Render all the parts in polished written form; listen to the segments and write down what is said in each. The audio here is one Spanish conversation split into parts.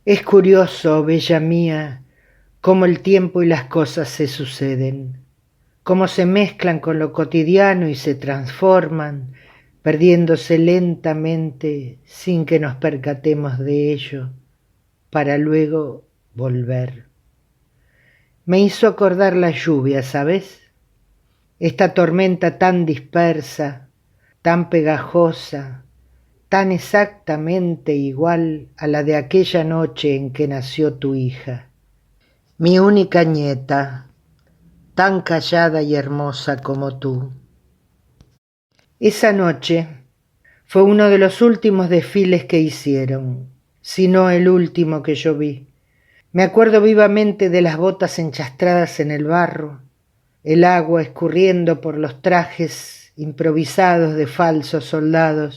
Es curioso, bella mía, cómo el tiempo y las cosas se suceden, cómo se mezclan con lo cotidiano y se transforman, perdiéndose lentamente sin que nos percatemos de ello, para luego volver. Me hizo acordar la lluvia, ¿sabes? Esta tormenta tan dispersa, tan pegajosa, tan exactamente igual a la de aquella noche en que nació tu hija, mi única nieta, tan callada y hermosa como tú. Esa noche fue uno de los últimos desfiles que hicieron, si no el último que yo vi. Me acuerdo vivamente de las botas enchastradas en el barro, el agua escurriendo por los trajes improvisados de falsos soldados.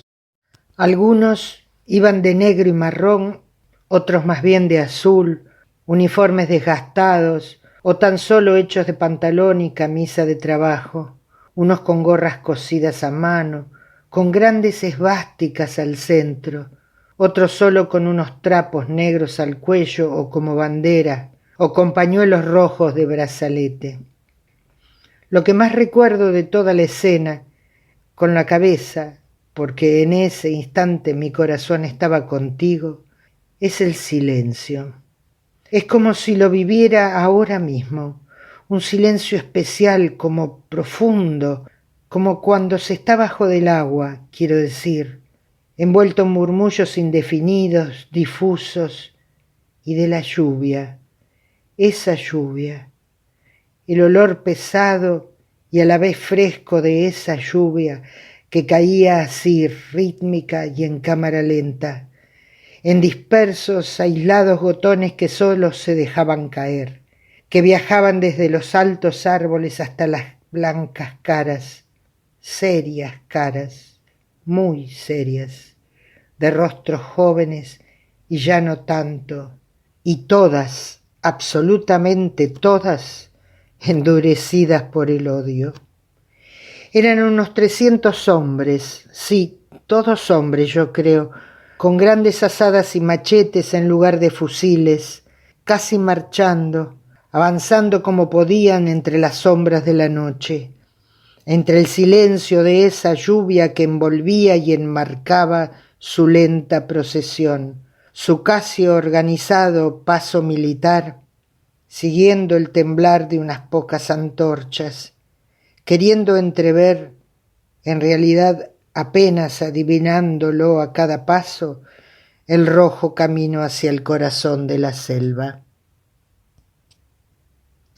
Algunos iban de negro y marrón, otros más bien de azul, uniformes desgastados o tan solo hechos de pantalón y camisa de trabajo, unos con gorras cosidas a mano, con grandes esvásticas al centro, otros solo con unos trapos negros al cuello o como bandera, o con pañuelos rojos de brazalete. Lo que más recuerdo de toda la escena, con la cabeza, porque en ese instante mi corazón estaba contigo, es el silencio. Es como si lo viviera ahora mismo, un silencio especial, como profundo, como cuando se está bajo del agua, quiero decir, envuelto en murmullos indefinidos, difusos, y de la lluvia, esa lluvia, el olor pesado y a la vez fresco de esa lluvia que caía así rítmica y en cámara lenta, en dispersos, aislados gotones que sólo se dejaban caer, que viajaban desde los altos árboles hasta las blancas caras, serias caras, muy serias, de rostros jóvenes y ya no tanto, y todas, absolutamente todas, endurecidas por el odio. Eran unos 300 hombres, sí, todos hombres yo creo, con grandes azadas y machetes en lugar de fusiles, casi marchando, avanzando como podían entre las sombras de la noche, entre el silencio de esa lluvia que envolvía y enmarcaba su lenta procesión, su casi organizado paso militar, siguiendo el temblar de unas pocas antorchas, queriendo entrever, en realidad apenas adivinándolo a cada paso, el rojo camino hacia el corazón de la selva.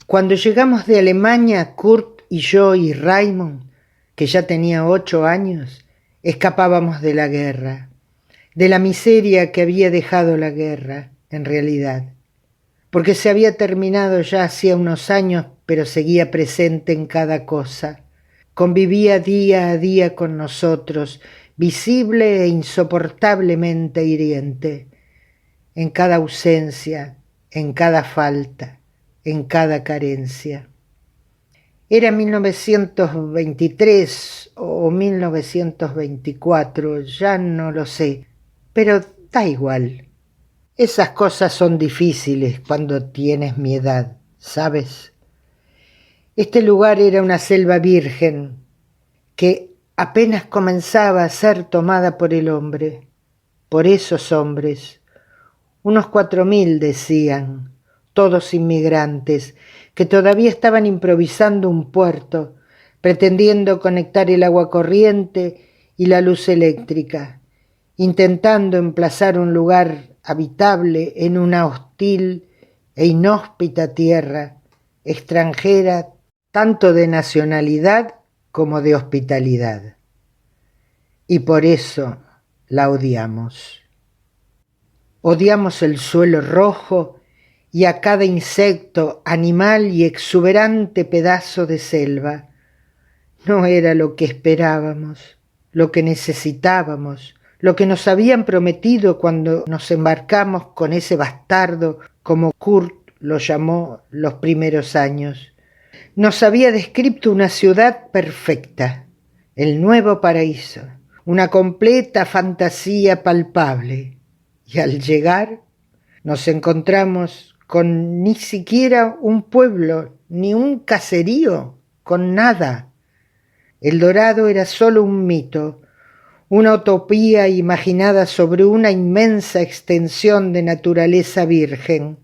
Cuando llegamos de Alemania, Kurt y yo y Raymond, que ya tenía 8 años, escapábamos de la guerra, de la miseria que había dejado la guerra, en realidad, porque se había terminado ya hacía unos años, pero seguía presente en cada cosa. Convivía día a día con nosotros, visible e insoportablemente hiriente, en cada ausencia, en cada falta, en cada carencia. Era 1923 o 1924, ya no lo sé, pero da igual. Esas cosas son difíciles cuando tienes mi edad, ¿sabes? Este lugar era una selva virgen que apenas comenzaba a ser tomada por el hombre, por esos hombres. Unos 4000 decían, todos inmigrantes, que todavía estaban improvisando un puerto, pretendiendo conectar el agua corriente y la luz eléctrica, intentando emplazar un lugar habitable en una hostil e inhóspita tierra, extranjera tanto de nacionalidad como de hospitalidad. Y por eso la odiamos. Odiamos el suelo rojo y a cada insecto, animal y exuberante pedazo de selva. No era lo que esperábamos, lo que necesitábamos, lo que nos habían prometido cuando nos embarcamos con ese bastardo, como Kurt lo llamó los primeros años. Nos había descrito una ciudad perfecta, el nuevo paraíso, una completa fantasía palpable. Y al llegar Nos encontramos con ni siquiera un pueblo, ni un caserío, con nada. El Dorado era solo un mito, una utopía imaginada sobre una inmensa extensión de naturaleza virgen,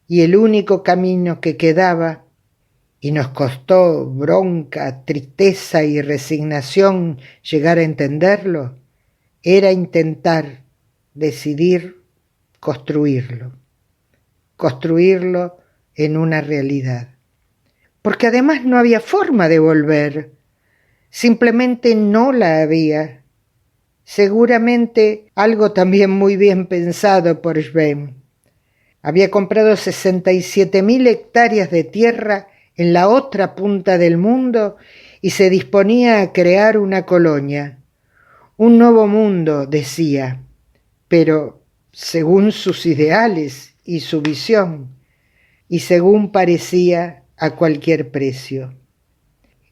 y el único camino que quedaba, y nos costó bronca, tristeza y resignación llegar a entenderlo, era intentar decidir construirlo en una realidad. Porque además no había forma de volver, simplemente no la había. Seguramente algo también muy bien pensado por Schwemm. Había comprado 67.000 hectáreas de tierra en la otra punta del mundo y se disponía a crear una colonia. Un nuevo mundo, decía, pero según sus ideales y su visión, y según parecía a cualquier precio.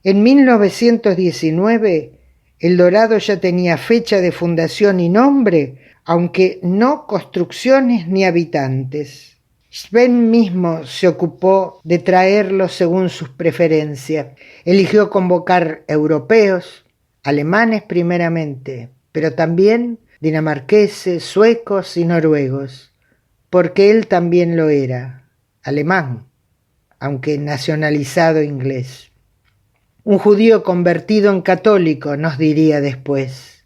En 1919, El Dorado ya tenía fecha de fundación y nombre, aunque no construcciones ni habitantes. Schwemm mismo se ocupó de traerlo según sus preferencias. Eligió convocar europeos, alemanes primeramente, pero también dinamarqueses, suecos y noruegos, porque él también lo era, alemán, aunque nacionalizado inglés. Un judío convertido en católico, nos diría después.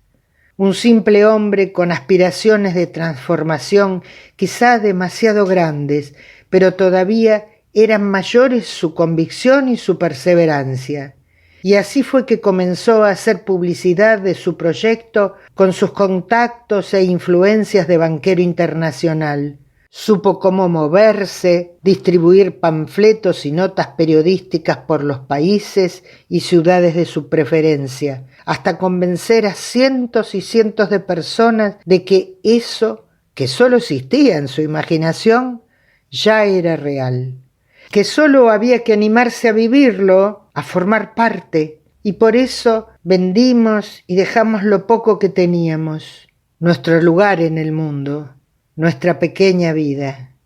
Un simple hombre con aspiraciones de transformación quizá demasiado grandes, pero todavía eran mayores su convicción y su perseverancia. Y así fue que comenzó a hacer publicidad de su proyecto con sus contactos e influencias de banquero internacional. Supo cómo moverse, distribuir panfletos y notas periodísticas por los países y ciudades de su preferencia, hasta convencer a cientos y cientos de personas de que eso, que solo existía en su imaginación, ya era real, que solo había que animarse a vivirlo, a formar parte, y por eso vendimos y dejamos lo poco que teníamos, nuestro lugar en el mundo, nuestra pequeña vida,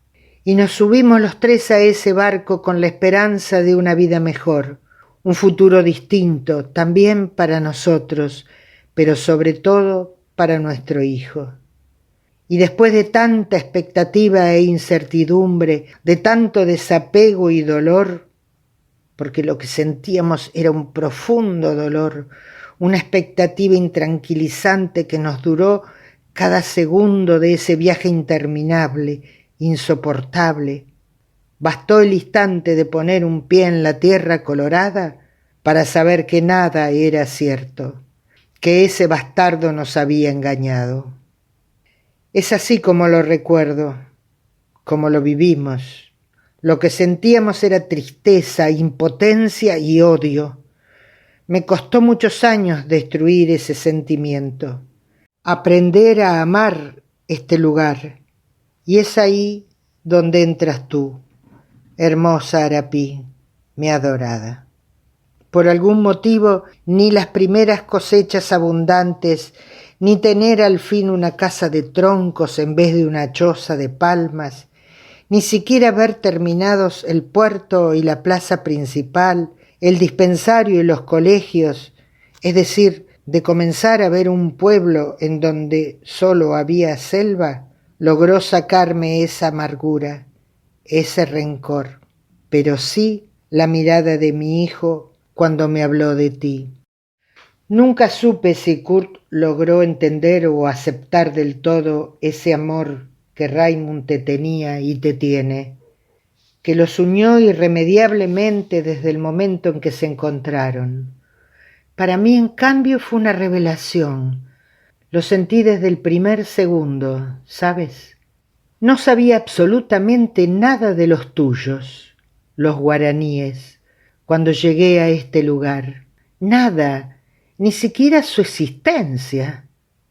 y nos subimos los tres a ese barco con la esperanza de una vida mejor, un futuro distinto también para nosotros, pero sobre todo para nuestro hijo. Y después de tanta expectativa e incertidumbre, de tanto desapego y dolor, porque lo que sentíamos era un profundo dolor, una expectativa intranquilizante que nos duró cada segundo de ese viaje interminable, insoportable. Bastó el instante de poner un pie en la tierra colorada para saber que nada era cierto, que ese bastardo nos había engañado. Es así como lo recuerdo, como lo vivimos. Lo que sentíamos era tristeza, impotencia y odio. Me costó muchos años destruir ese sentimiento, aprender a amar este lugar. Y es ahí donde entras tú, hermosa Arapí, mi adorada. Por algún motivo, ni las primeras cosechas abundantes, ni tener al fin una casa de troncos en vez de una choza de palmas, ni siquiera ver terminados el puerto y la plaza principal, el dispensario y los colegios, es decir, de comenzar a ver un pueblo en donde solo había selva, logró sacarme esa amargura, ese rencor, pero sí la mirada de mi hijo cuando me habló de ti. Nunca supe si Kurt logró entender o aceptar del todo ese amor que Raimund te tenía y te tiene, que los unió irremediablemente desde el momento en que se encontraron. Para mí, en cambio, fue una revelación. Lo sentí desde el primer segundo, ¿sabes? No sabía absolutamente nada de los tuyos, los guaraníes, cuando llegué a este lugar. Nada, ni siquiera su existencia.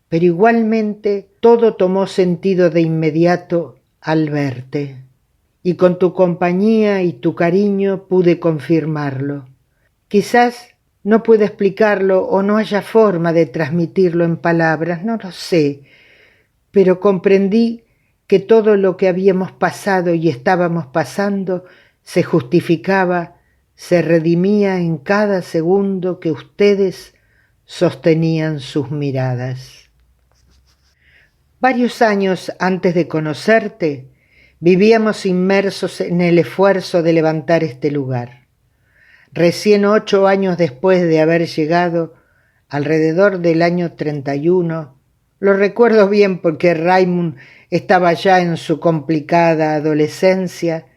Pero igualmente todo tomó sentido de inmediato al verte. Y con tu compañía y tu cariño pude confirmarlo. Quizás no pueda explicarlo o no haya forma de transmitirlo en palabras, no lo sé, pero comprendí que todo lo que habíamos pasado y estábamos pasando se justificaba, se redimía en cada segundo que ustedes sostenían sus miradas. Varios años antes de conocerte, vivíamos inmersos en el esfuerzo de levantar este lugar. Recién 8 años después de haber llegado, alrededor del año 31, lo recuerdo bien porque Raymond estaba ya en su complicada adolescencia,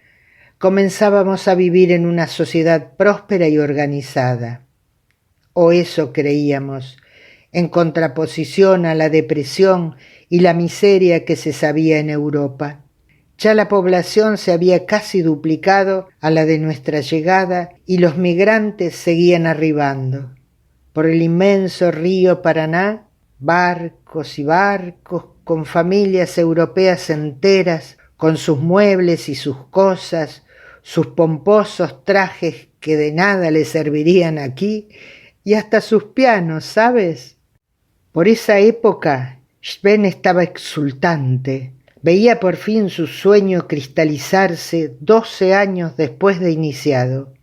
comenzábamos a vivir en una sociedad próspera y organizada. O eso creíamos, en contraposición a la depresión y la miseria que se sabía en Europa. Ya la población se había casi duplicado a la de nuestra llegada y los migrantes seguían arribando. Por el inmenso río Paraná, barcos y barcos con familias europeas enteras, con sus muebles y sus cosas, sus pomposos trajes que de nada le servirían aquí, y hasta sus pianos, ¿sabes? Por esa época, Sven estaba exultante. Veía por fin su sueño cristalizarse 12 años después de iniciado.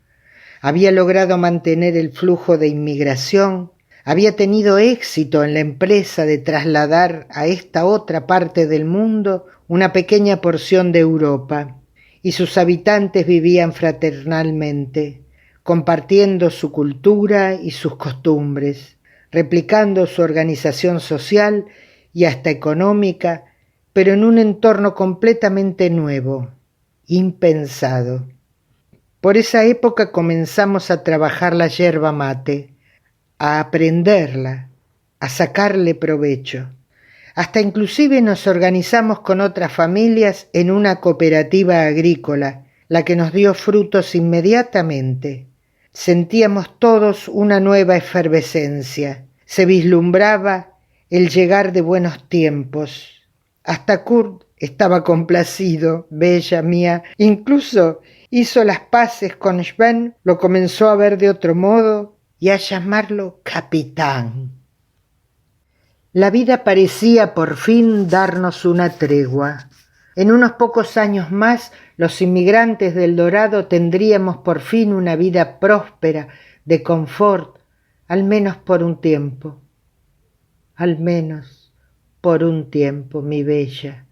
Había logrado mantener el flujo de inmigración, había tenido éxito en la empresa de trasladar a esta otra parte del mundo una pequeña porción de Europa, y sus habitantes vivían fraternalmente, compartiendo su cultura y sus costumbres, replicando su organización social y hasta económica, pero en un entorno completamente nuevo, impensado. Por esa época comenzamos a trabajar la yerba mate, a aprenderla, a sacarle provecho. Hasta inclusive nos organizamos con otras familias en una cooperativa agrícola, la que nos dio frutos inmediatamente. Sentíamos todos una nueva efervescencia. Se vislumbraba el llegar de buenos tiempos. Hasta Kurt estaba complacido, bella mía. Incluso hizo las paces con Sven, lo comenzó a ver de otro modo y a llamarlo capitán. La vida parecía por fin darnos una tregua. En unos pocos años más, los inmigrantes del Dorado tendríamos por fin una vida próspera, de confort, al menos por un tiempo. Al menos por un tiempo, mi bella,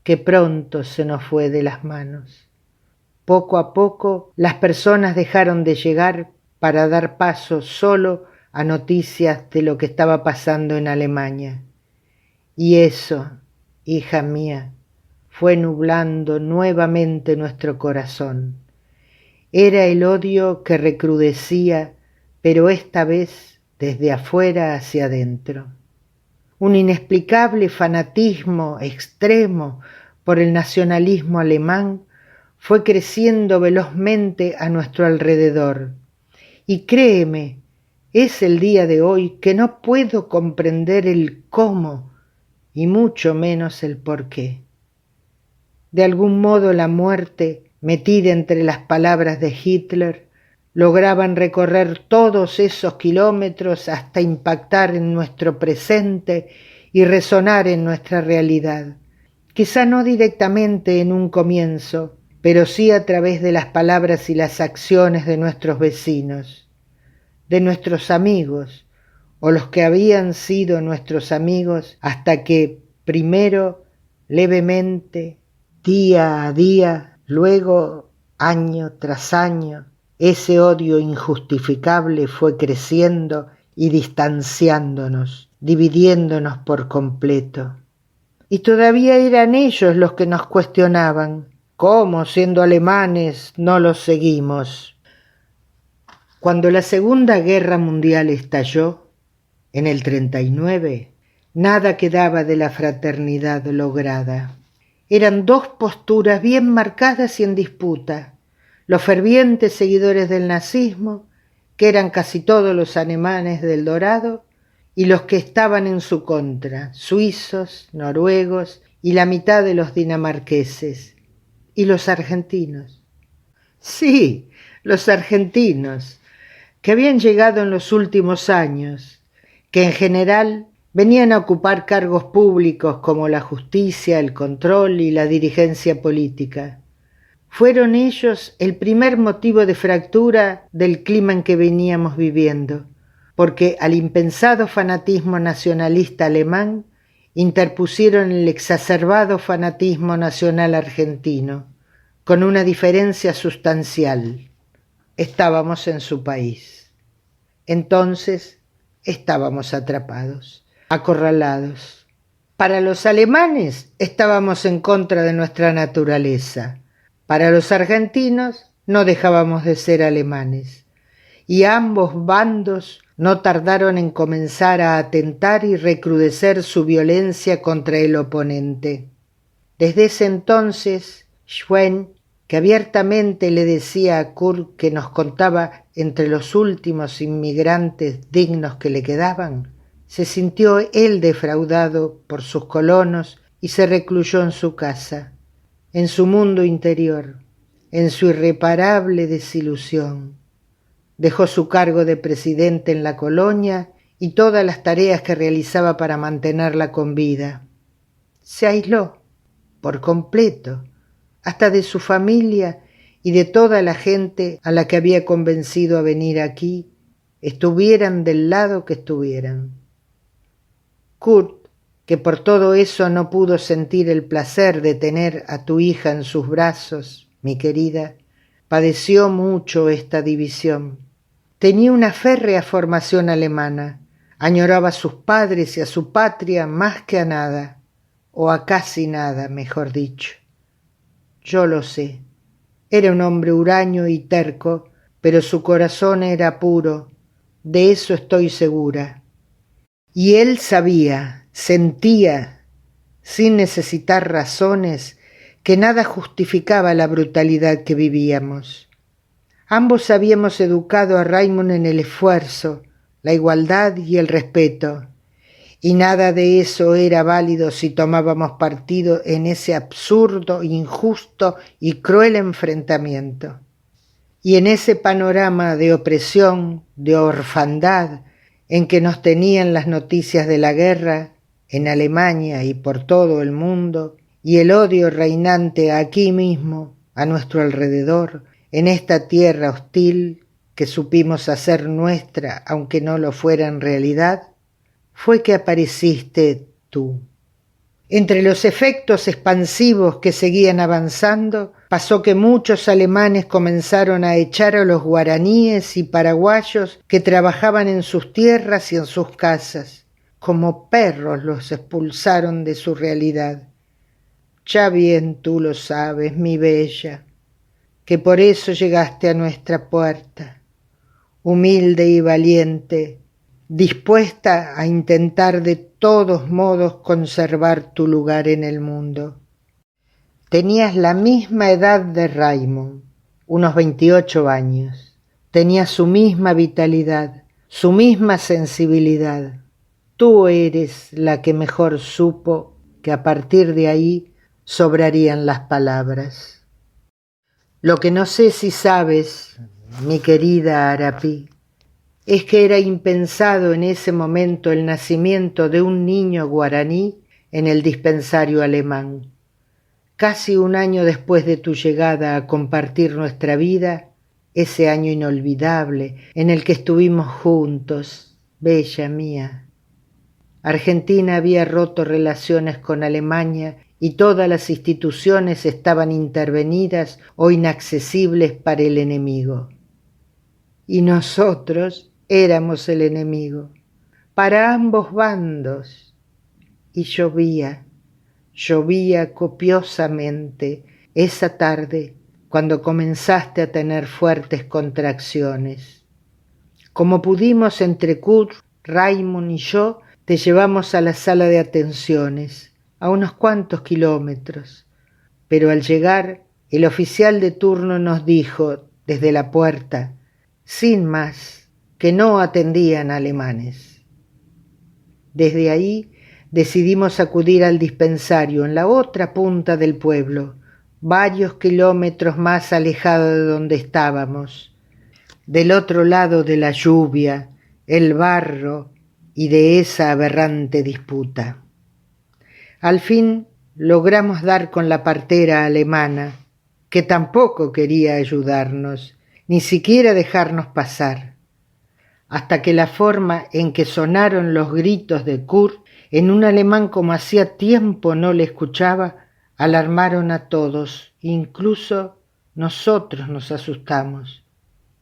que pronto se nos fue de las manos. Poco a poco las personas dejaron de llegar para dar paso solo a noticias de lo que estaba pasando en Alemania. Y eso, hija mía, fue nublando nuevamente nuestro corazón. Era el odio que recrudecía, pero esta vez desde afuera hacia adentro. Un inexplicable fanatismo extremo por el nacionalismo alemán fue creciendo velozmente a nuestro alrededor. Y créeme, es el día de hoy que no puedo comprender el cómo y mucho menos el por qué. De algún modo la muerte, metida entre las palabras de Hitler, lograban recorrer todos esos kilómetros hasta impactar en nuestro presente y resonar en nuestra realidad. Quizá no directamente en un comienzo, pero sí a través de las palabras y las acciones de nuestros vecinos, de nuestros amigos, o los que habían sido nuestros amigos hasta que, primero, levemente, día a día, luego, año tras año, ese odio injustificable fue creciendo y distanciándonos, dividiéndonos por completo. Y todavía eran ellos los que nos cuestionaban. ¿Cómo, siendo alemanes, no los seguimos? Cuando la Segunda Guerra Mundial estalló, en el 39, nada quedaba de la fraternidad lograda. Eran dos posturas bien marcadas y en disputa. Los fervientes seguidores del nazismo, que eran casi todos los alemanes del Dorado, y los que estaban en su contra, suizos, noruegos y la mitad de los dinamarqueses. Y los argentinos. Sí, los argentinos, que habían llegado en los últimos años, que en general Venían a ocupar cargos públicos como la justicia, el control y la dirigencia política. Fueron ellos el primer motivo de fractura del clima en que veníamos viviendo, porque al impensado fanatismo nacionalista alemán interpusieron el exacerbado fanatismo nacional argentino, con una diferencia sustancial. Estábamos en su país. Entonces estábamos atrapados, acorralados. Para los alemanes estábamos en contra de nuestra naturaleza. Para los argentinos no dejábamos de ser alemanes. Y ambos bandos no tardaron en comenzar a atentar y recrudecer su violencia contra el oponente. Desde ese entonces, Schwen, que abiertamente le decía a Kurt que nos contaba entre los últimos inmigrantes dignos que le quedaban, se sintió él defraudado por sus colonos y se recluyó en su casa, en su mundo interior, en su irreparable desilusión. Dejó su cargo de presidente en la colonia y todas las tareas que realizaba para mantenerla con vida. Se aisló por completo, hasta de su familia y de toda la gente a la que había convencido a venir aquí, estuvieran del lado que estuvieran. Kurt, que por todo eso no pudo sentir el placer de tener a tu hija en sus brazos, mi querida, padeció mucho esta división. Tenía una férrea formación alemana, añoraba a sus padres y a su patria más que a nada, o a casi nada, mejor dicho. Yo lo sé, era un hombre huraño y terco, pero su corazón era puro, de eso estoy segura. Y él sabía, sentía, sin necesitar razones, que nada justificaba la brutalidad que vivíamos. Ambos habíamos educado a Raimund en el esfuerzo, la igualdad y el respeto, y nada de eso era válido si tomábamos partido en ese absurdo, injusto y cruel enfrentamiento. Y en ese panorama de opresión, de orfandad, en que nos tenían las noticias de la guerra, en Alemania y por todo el mundo, y el odio reinante aquí mismo, a nuestro alrededor, en esta tierra hostil que supimos hacer nuestra, aunque no lo fuera en realidad, fue que apareciste tú. Entre los efectos expansivos que seguían avanzando, pasó que muchos alemanes comenzaron a echar a los guaraníes y paraguayos que trabajaban en sus tierras y en sus casas. Como perros los expulsaron de su realidad. Ya bien tú lo sabes, mi bella, que por eso llegaste a nuestra puerta, humilde y valiente, dispuesta a intentar de todos modos conservar tu lugar en el mundo. Tenías la misma edad de Raimund, unos 28 años. Tenías su misma vitalidad, su misma sensibilidad. Tú eres la que mejor supo que a partir de ahí sobrarían las palabras. Lo que no sé si sabes, mi querida Arapí, es que era impensado en ese momento el nacimiento de un niño guaraní en el dispensario alemán. Casi un año después de tu llegada a compartir nuestra vida, ese año inolvidable en el que estuvimos juntos, bella mía. Argentina había roto relaciones con Alemania y todas las instituciones estaban intervenidas o inaccesibles para el enemigo. Y nosotros éramos el enemigo, para ambos bandos. Y llovía copiosamente esa tarde cuando comenzaste a tener fuertes contracciones. Como pudimos entre Kurt, Raimund y yo, te llevamos a la sala de atenciones, a unos cuantos kilómetros, pero al llegar el oficial de turno nos dijo desde la puerta, sin más, que no atendían alemanes. Desde ahí decidimos acudir al dispensario en la otra punta del pueblo, varios kilómetros más alejado de donde estábamos, del otro lado de la lluvia, el barro y de esa aberrante disputa. Al fin logramos dar con la partera alemana, que tampoco quería ayudarnos, ni siquiera dejarnos pasar, hasta que la forma en que sonaron los gritos de Kurt, en un alemán como hacía tiempo no le escuchaba, alarmaron a todos, incluso nosotros nos asustamos,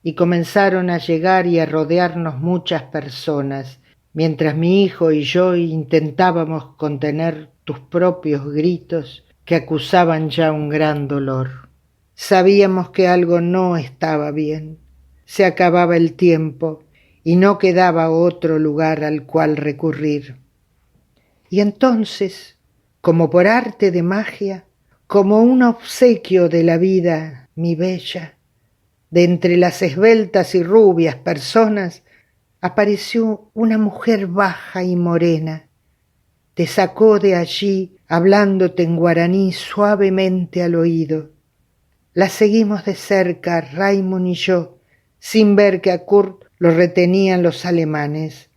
y comenzaron a llegar y a rodearnos muchas personas, mientras mi hijo y yo intentábamos contener tus propios gritos que acusaban ya un gran dolor. Sabíamos que algo no estaba bien, se acababa el tiempo y no quedaba otro lugar al cual recurrir. Y entonces, como por arte de magia, como un obsequio de la vida, mi bella, de entre las esbeltas y rubias personas, apareció una mujer baja y morena. Te sacó de allí, hablándote en guaraní suavemente al oído. La seguimos de cerca, Raymond y yo, sin ver que a Kurt lo retenían los alemanes.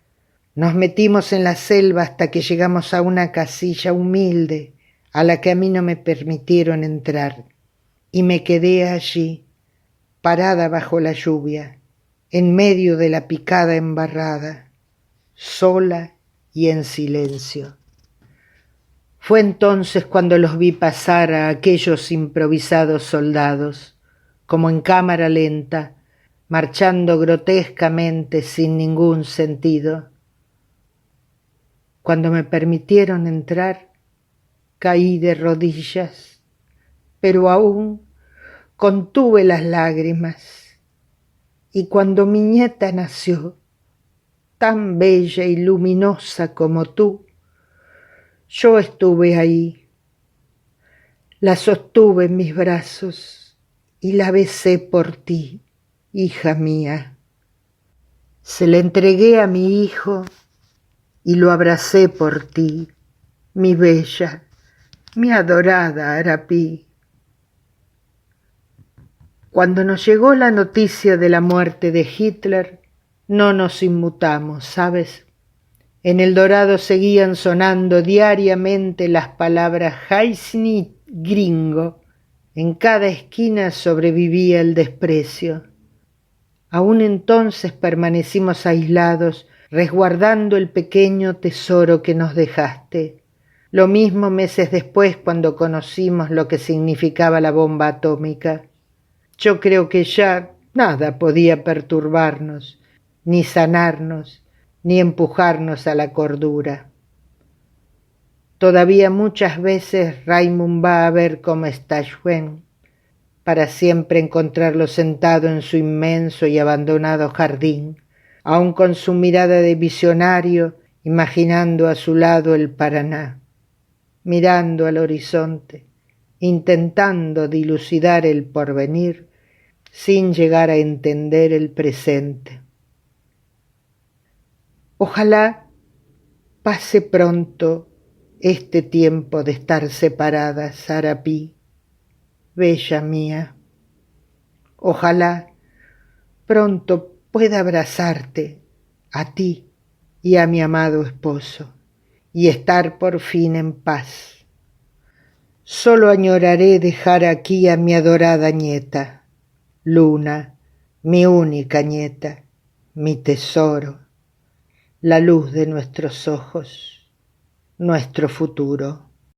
Nos metimos en la selva hasta que llegamos a una casilla humilde, a la que a mí no me permitieron entrar, y me quedé allí, parada bajo la lluvia, en medio de la picada embarrada, sola y en silencio. Fue entonces cuando los vi pasar a aquellos improvisados soldados, como en cámara lenta, marchando grotescamente sin ningún sentido. Cuando me permitieron entrar, caí de rodillas, pero aún contuve las lágrimas. Y cuando mi nieta nació, tan bella y luminosa como tú, yo estuve ahí. La sostuve en mis brazos y la besé por ti, hija mía. Se la entregué a mi hijo y lo abracé por ti, mi bella, mi adorada Arapí. Cuando nos llegó la noticia de la muerte de Hitler, no nos inmutamos, ¿sabes? En El Dorado seguían sonando diariamente las palabras Heil gringo. En cada esquina sobrevivía el desprecio. Aún entonces permanecimos aislados, resguardando el pequeño tesoro que nos dejaste. Lo mismo meses después cuando conocimos lo que significaba la bomba atómica. Yo creo que ya nada podía perturbarnos, ni sanarnos, ni empujarnos a la cordura. Todavía muchas veces Raymond va a ver cómo está Schwen, para siempre encontrarlo sentado en su inmenso y abandonado jardín, aun con su mirada de visionario, imaginando a su lado el Paraná, mirando al horizonte, intentando dilucidar el porvenir, sin llegar a entender el presente. Ojalá pase pronto este tiempo de estar separadas, Arapí, bella mía. Ojalá pronto pueda abrazarte, a ti y a mi amado esposo, y estar por fin en paz. Solo añoraré dejar aquí a mi adorada nieta, Luna, mi única nieta, mi tesoro, la luz de nuestros ojos, nuestro futuro.